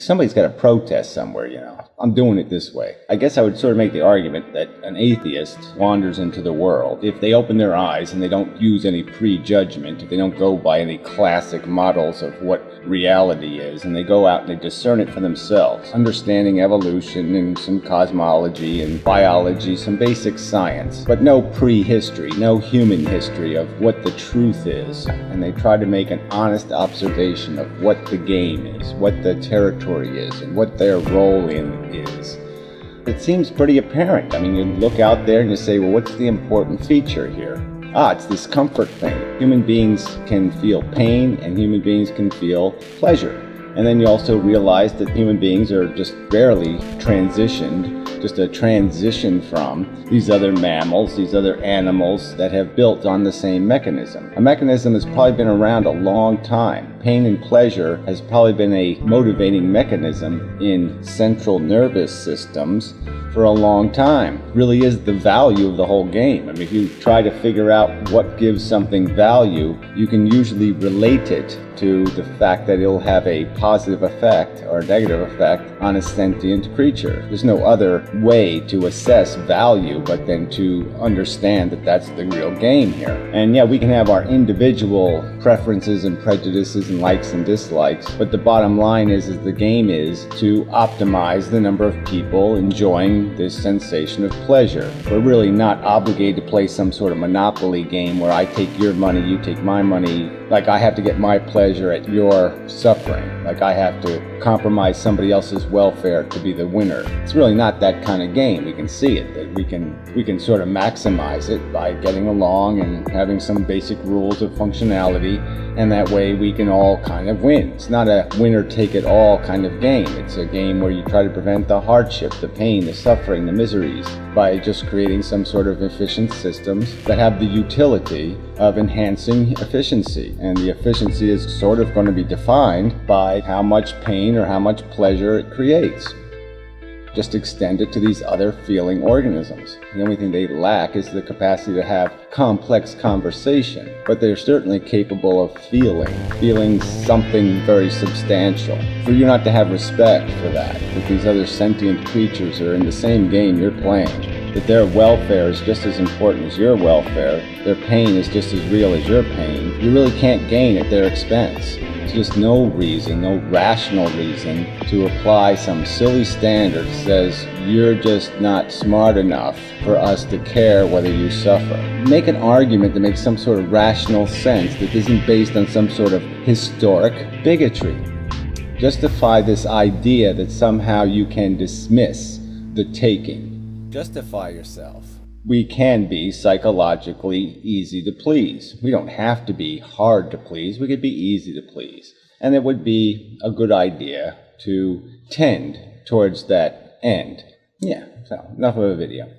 Somebody's got to protest somewhere, you know. I'm doing it this way. I guess I would sort of make the argument that an atheist wanders into the world. If they open their eyes and they don't use any prejudgment, if they don't go by any classic models of what reality is, and they go out and they discern it for themselves, understanding evolution and some cosmology and biology, some basic science, but no prehistory, no human history of what the truth is, and they try to make an honest observation of what the game is, what the territory is, and what their role in is. It seems pretty apparent. I mean, you look out there and you say, well, what's the important feature here? It's this comfort thing. Human beings can feel pain and human beings can feel pleasure. And then you also realize that human beings are just barely transitioned, just a transition from these other mammals, these other animals that have built on the same mechanism. A mechanism that's probably been around a long time. Pain and pleasure has probably been a motivating mechanism in central nervous systems for a long time. Really is the value of the whole game. I mean, if you try to figure out what gives something value, you can usually relate it to the fact that it'll have a positive effect or a negative effect on a sentient creature. There's no other way to assess value but then to understand that that's the real game here. And yeah, we can have our individual preferences and prejudices and likes and dislikes, but the bottom line is the game is to optimize the number of people enjoying this sensation of pleasure. We're really not obligated to play some sort of monopoly game where I take your money, you take my money, like I have to get my pleasure at your suffering, like I have to compromise somebody else's welfare to be the winner. It's really not that kind of game. We can see it, that we can sort of maximize it by getting along and having some basic rules of functionality, and that way we can all kind of win. It's not a winner-take-it-all kind of game. It's a game where you try to prevent the hardship, the pain, the suffering, the miseries by just creating some sort of efficient systems that have the utility of enhancing efficiency. And the efficiency is sort of going to be defined by how much pain or how much pleasure it creates. Just extend it to these other feeling organisms. The only thing they lack is the capacity to have complex conversation, but they're certainly capable of feeling something very substantial. For you not to have respect for that these other sentient creatures are in the same game you're playing, that their welfare is just as important as your welfare, their pain is just as real as your pain, you really can't gain at their expense. There's just no reason, no rational reason to apply some silly standard that says you're just not smart enough for us to care whether you suffer. Make an argument that makes some sort of rational sense that isn't based on some sort of historic bigotry. Justify this idea that somehow you can dismiss the taking. Justify yourself. We can be psychologically easy to please. We don't have to be hard to please. We could be easy to please. And it would be a good idea to tend towards that end. Yeah, so enough of a video.